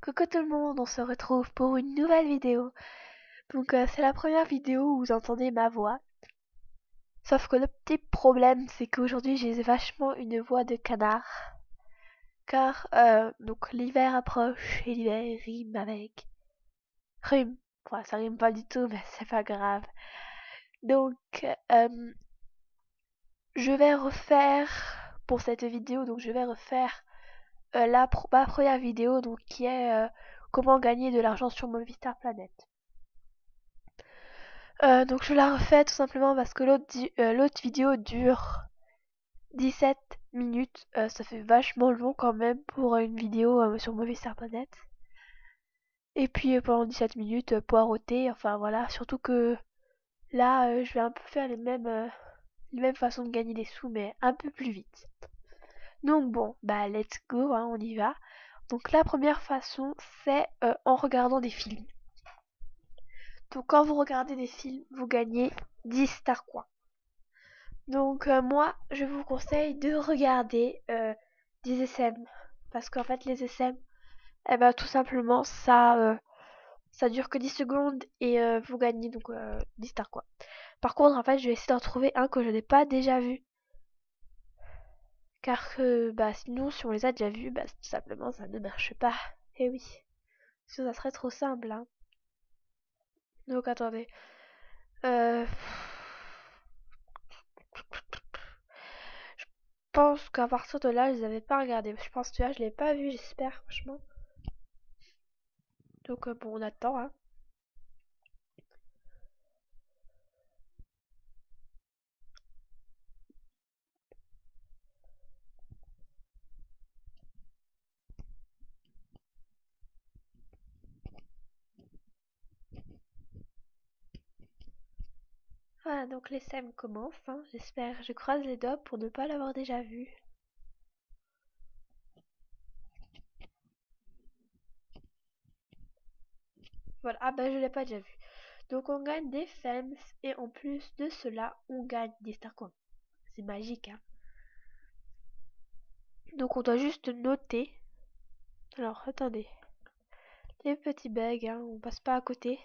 Coucou tout le monde, on se retrouve pour une nouvelle vidéo. Donc c'est la première vidéo où vous entendez ma voix. Sauf que le petit problème c'est qu'aujourd'hui j'ai vachement une voix de canard. Car donc l'hiver approche et l'hiver rime avec rhume. Enfin, ça rime pas du tout mais c'est pas grave. Donc je vais refaire pour cette vidéo, donc je vais refaire ma première vidéo donc qui est comment gagner de l'argent sur Movistar Planet. Donc je la refais tout simplement parce que l'autre vidéo dure 17 minutes. Ça fait vachement long quand même pour une vidéo sur Movistar Planet. Et puis pendant 17 minutes, poireauter, enfin voilà. Surtout que là, je vais un peu faire les mêmes façons de gagner des sous, mais un peu plus vite. Donc bon, bah let's go, hein, on y va. Donc la première façon, c'est en regardant des films. Donc quand vous regardez des films, vous gagnez 10 Star Coins. Donc moi, je vous conseille de regarder des SM. Parce qu'en fait, les SM, eh ben, tout simplement, ça dure que 10 secondes et vous gagnez donc 10 stars quoi. Par contre, en fait, je vais essayer d'en trouver un que je n'ai pas déjà vu. Car bah, sinon, si on les a déjà vus, bah, tout simplement, ça ne marche pas. Eh oui. Sinon, ça serait trop simple, hein. Donc attendez. Euh... Je pense qu'à partir de là, je les avais pas regardés. Je pense que là, je l'ai pas vu, j'espère, franchement. Donc bon, on attend, hein. Voilà, donc les SEM commencent, hein, j'espère. Je croise les doigts pour ne pas l'avoir déjà vu. Voilà, ah bah je l'ai pas déjà vu. Donc on gagne des FEMS et en plus de cela, on gagne des Star Coins. C'est magique, hein. Donc on doit juste noter. Alors attendez. Les petits bugs, hein, on passe pas à côté.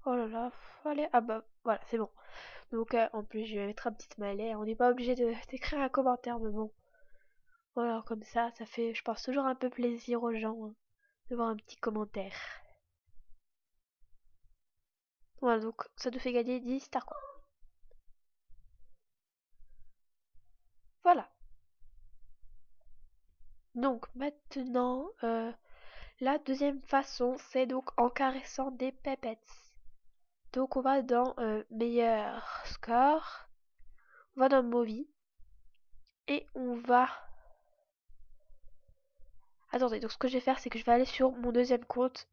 Oh là là, allez, ah bah voilà, c'est bon. Donc en plus je vais mettre un petit smiley. On n'est pas obligé d'écrire un commentaire, mais bon. Voilà, comme ça fait, je pense, toujours un peu plaisir aux gens hein, de voir un petit commentaire. Voilà, donc ça nous fait gagner 10 Star Coins. Voilà. Donc maintenant, la deuxième façon, c'est donc en caressant des pépettes. Donc on va dans meilleur score, on va dans movie et on va... Attendez, donc ce que je vais faire, c'est que je vais aller sur mon deuxième compte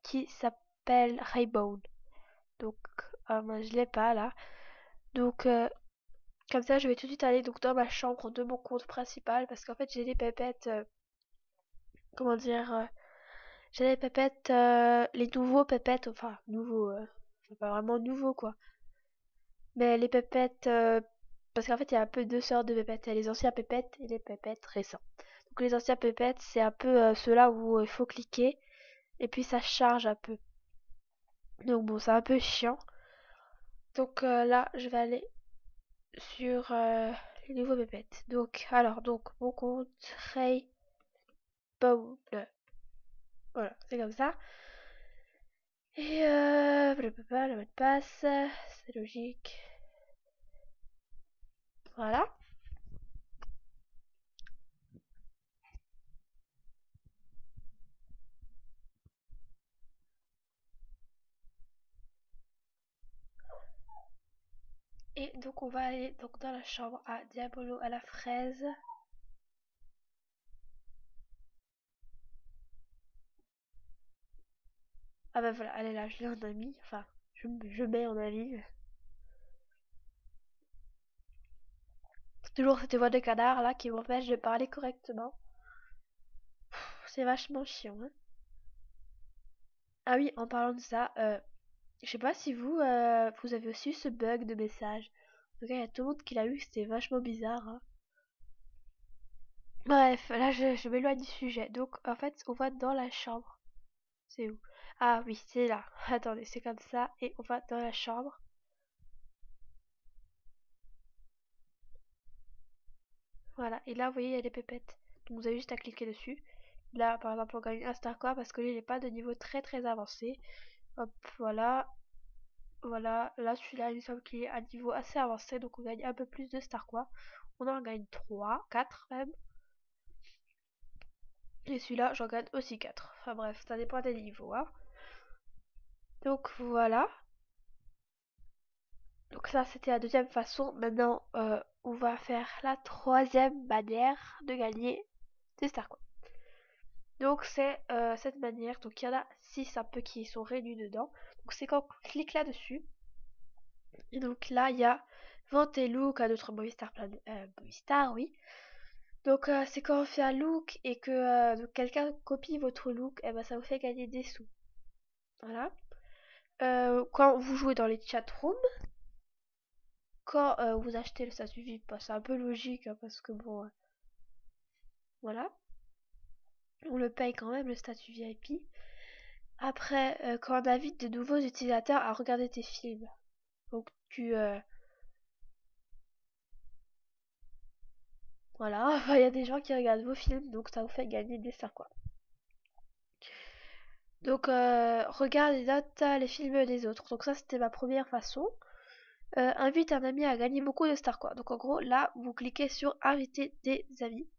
qui s'appelle Raybone. Donc moi je l'ai pas là. Donc comme ça, je vais tout de suite aller donc dans ma chambre de mon compte principal parce qu'en fait j'ai des pépettes, comment dire, j'ai les pépettes, les nouveaux pépettes, enfin nouveaux, c'est pas vraiment nouveau quoi. Mais les pépettes, parce qu'en fait il y a un peu deux sortes de pépettes, il y a les anciens pépettes et les pépettes récents. Donc les anciens pépettes c'est un peu ceux-là où il faut cliquer et puis ça charge un peu. Donc bon c'est un peu chiant. Donc là je vais aller sur les nouveaux pépettes. Donc alors donc mon compte Ray Paul. Voilà, c'est comme ça. Et blablabla, le mot de passe, c'est logique. Voilà. Et donc on va aller donc dans la chambre à Diabolo à la fraise. Ah bah voilà, elle est là, je l'ai en ami. Enfin, je mets en ami. C'est toujours cette voix de canard là qui m'empêche de parler correctement. C'est vachement chiant. Hein. Ah oui, en parlant de ça, je sais pas si vous avez aussi eu ce bug de message. En tout cas, il y a tout le monde qui l'a eu, c'était vachement bizarre. Hein. Bref, là je m'éloigne du sujet. Donc en fait, on va dans la chambre. C'est où? Ah oui, c'est là. Attendez, c'est comme ça. Et on va dans la chambre. Voilà. Et là, vous voyez, il y a des pépettes. Donc vous avez juste à cliquer dessus. Là, par exemple, on gagne un star quoi parce que lui, il n'est pas de niveau très avancé. Hop, voilà. Voilà. Là, celui-là, il me semble qu'il est à niveau assez avancé. Donc on gagne un peu plus de star quoi. On en gagne 3, 4 même. Et celui-là, j'en gagne aussi 4. Enfin bref, ça dépend des niveaux, hein. Donc voilà. Donc ça, c'était la deuxième façon. Maintenant, on va faire la troisième manière de gagner des Starcoins. Donc c'est cette manière. Donc il y en a 6 un peu qui sont réunis dedans. Donc c'est quand on clique là-dessus. Et donc là, il y a vente et look à notre Movistar, Movistar, oui. Donc c'est quand on fait un look et que donc quelqu'un copie votre look, et ben ça vous fait gagner des sous. Voilà. Quand vous jouez dans les chatrooms, quand vous achetez le statut VIP, bah, c'est un peu logique hein, parce que bon, voilà, on le paye quand même le statut VIP. Après, quand on invite de nouveaux utilisateurs à regarder tes films, donc voilà, il y a des gens qui regardent vos films, donc ça vous fait gagner des stars quoi. Donc regarde et note les films des autres. Donc ça c'était ma première façon. Invite un ami à gagner beaucoup de stars quoi. Donc en gros là vous cliquez sur inviter des amis.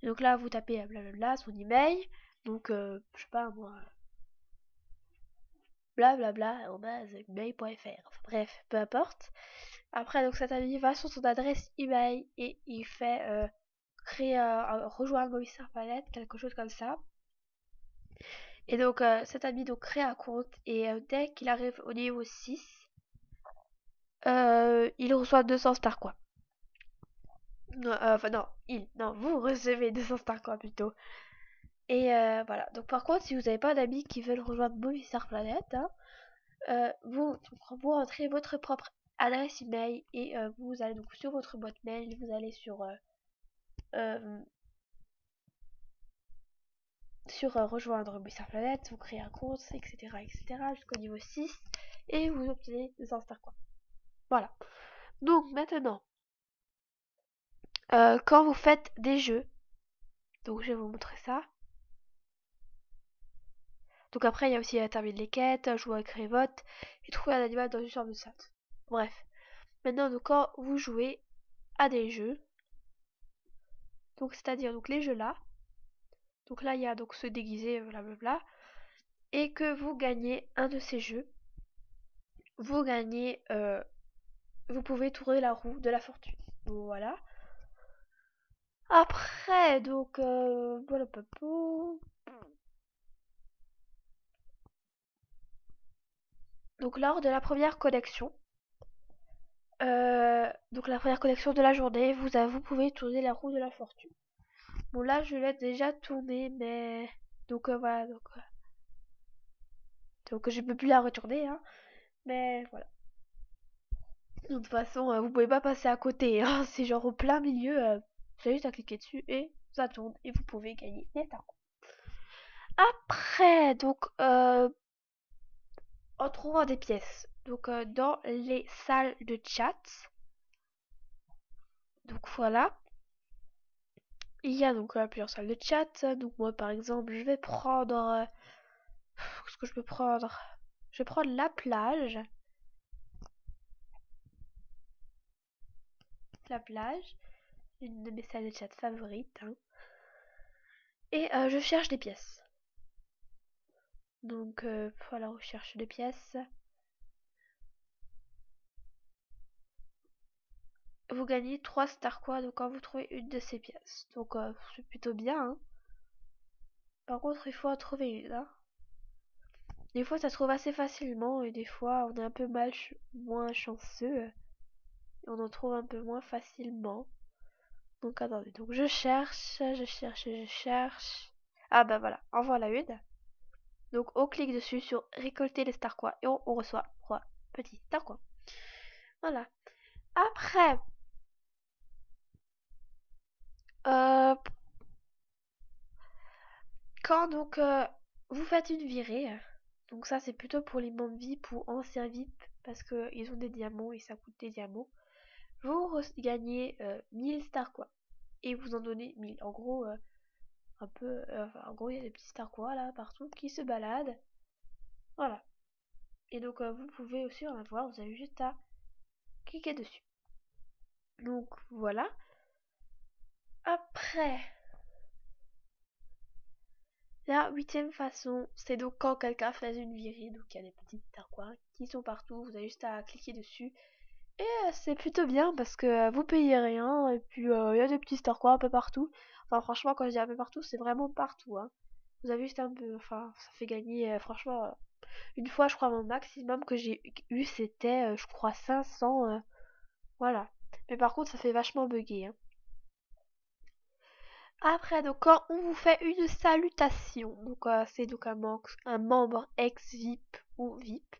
Et donc là vous tapez blablabla son email. Donc je sais pas moi blablabla@mail.fr. Enfin, bref, peu importe. Après donc cet ami va sur son adresse email et il fait créer rejoindre Movistar Planet, quelque chose comme ça. Et donc cet ami donc crée un compte et dès qu'il arrive au niveau 6, il reçoit 200 stars quoi. Enfin non, vous recevez 200 stars quoi plutôt. Et voilà. Donc par contre, si vous n'avez pas d'amis qui veulent rejoindre Movistar Planet, hein, vous rentrez votre propre adresse email et vous allez donc sur votre boîte mail, vous allez euh, sur rejoindre Movistar Planet, vous créez un compte, etc. jusqu'au niveau 6 et vous obtenez 200 stars quoi. Voilà. Donc maintenant, quand vous faites des jeux, donc je vais vous montrer ça. Donc après, il y a aussi terminer les quêtes, jouer avec Révote et trouver un animal dans une chambre de salle. Bref. Maintenant, donc, quand vous jouez à des jeux, donc c'est-à-dire donc les jeux là, donc là il y a donc se déguiser, blablabla, et que vous gagnez un de ces jeux, vous gagnez, vous pouvez tourner la roue de la fortune. Voilà. Après, donc, voilà, donc lors de la première connexion, donc la première connexion de la journée, vous pouvez tourner la roue de la fortune. Bon là je l'ai déjà tourné mais donc voilà donc je peux plus la retourner hein mais voilà. De toute façon vous pouvez pas passer à côté hein. C'est genre au plein milieu vous avez juste à cliquer dessus et ça tourne et vous pouvez gagner des temps. Après donc en trouvant des pièces donc dans les salles de chat donc voilà il y a donc plusieurs salles de chat donc moi par exemple je vais prendre qu'est-ce que je peux prendre, je vais prendre la plage, une de mes salles de chat favorites, hein. Et je cherche des pièces. Donc voilà, recherche de pièces. Vous gagnez 3 stars quoi, donc quand vous trouvez une de ces pièces. Donc c'est plutôt bien, hein. Par contre, il faut en trouver une, hein. Des fois, ça se trouve assez facilement et des fois, on est un peu moins chanceux et on en trouve un peu moins facilement. Donc attendez, donc je cherche. Ah bah voilà, en voilà une. Donc on clique dessus sur récolter les stars quoi et on reçoit 3 petits stars quoi. Voilà. Après, Euh, quand donc vous faites une virée, donc ça c'est plutôt pour les membres VIP ou anciens VIP parce que ils ont des diamants et ça coûte des diamants. Vous gagnez 1000 Star quoi et vous en donnez 1000. En gros, un peu, enfin, en gros il y a des petits Star quoi là partout qui se baladent. Voilà. Et donc vous pouvez aussi en avoir. Vous avez juste à cliquer dessus. Donc voilà. Après, la huitième façon, c'est donc quand quelqu'un fait une virée, donc il y a des petites turquoises qui sont partout, vous avez juste à cliquer dessus. Et c'est plutôt bien parce que vous payez rien, et puis il y a des petits turquoises un peu partout. Enfin franchement quand je dis un peu partout, c'est vraiment partout, hein. Vous avez juste un peu, enfin ça fait gagner, franchement, une fois je crois mon maximum que j'ai eu c'était, je crois 500, voilà. Mais par contre ça fait vachement bugger, hein. Après, donc, quand on vous fait une salutation, donc c'est donc un membre ex-VIP ou VIP,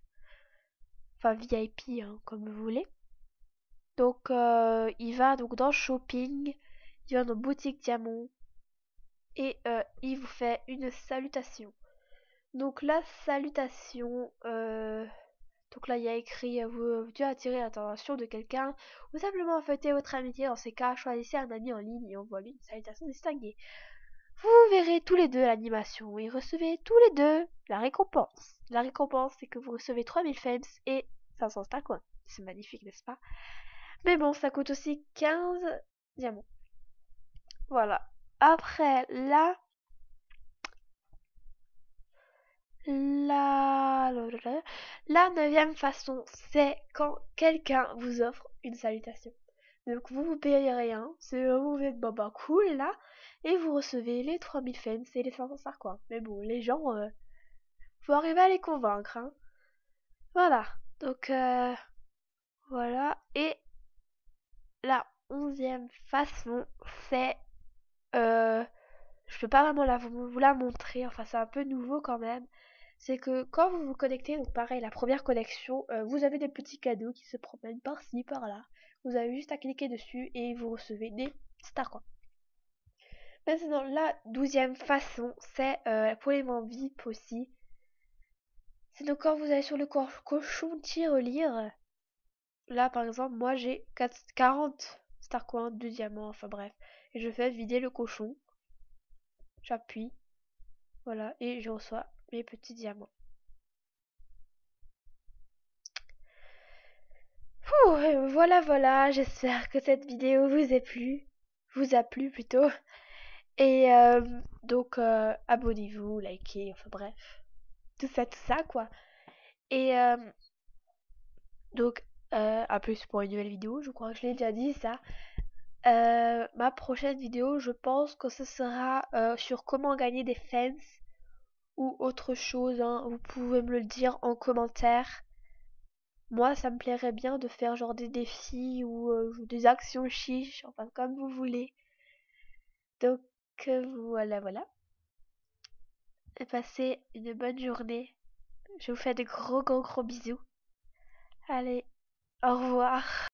enfin VIP, hein, comme vous voulez. Donc, il va donc dans Shopping, il va dans Boutique Diamant et il vous fait une salutation. Donc, la salutation, donc là, il y a écrit vous Dieu attirer l'attention de quelqu'un ou simplement fêter votre amitié. Dans ces cas, choisissez un ami en ligne et envoie-lui une salutation distinguée. Vous verrez tous les deux l'animation et recevez tous les deux la récompense. La récompense, c'est que vous recevez 3000 fames et 500 coins. C'est magnifique, n'est-ce pas? Mais bon, ça coûte aussi 15 diamants. Voilà. Après, la neuvième façon, c'est quand quelqu'un vous offre une salutation. Donc vous payez rien, c'est vous êtes bah cool là, et vous recevez les 3000 fames et les 500 quoi. Mais bon, les gens, faut arriver à les convaincre, hein. Voilà. Donc voilà. Et la 11e façon, c'est je peux pas vraiment vous la montrer, enfin c'est un peu nouveau quand même. C'est que quand vous vous connectez, donc pareil, la première connexion, vous avez des petits cadeaux qui se promènent par-ci, par-là. Vous avez juste à cliquer dessus et vous recevez des stars quoi. Maintenant, la 12e façon, c'est pour les membres VIP aussi. C'est donc quand vous allez sur le cochon tirelire. Là, par exemple, moi j'ai 40 star coins, 2 diamants, enfin bref. Et je fais vider le cochon. J'appuie. Voilà. Et je reçois mes petits diamants. Voilà, voilà. J'espère que cette vidéo vous a plu plutôt. Et donc, abonnez-vous, likez, enfin bref. Tout ça, quoi. Et donc, à plus pour une nouvelle vidéo. Je crois que je l'ai déjà dit, ça. Ma prochaine vidéo, je pense que ce sera sur comment gagner des fans ou autre chose, hein. Vous pouvez me le dire en commentaire. Moi, ça me plairait bien de faire genre des défis ou des actions chiches, enfin comme vous voulez. Donc voilà, voilà. Et passez une bonne journée. Je vous fais de gros bisous. Allez, au revoir.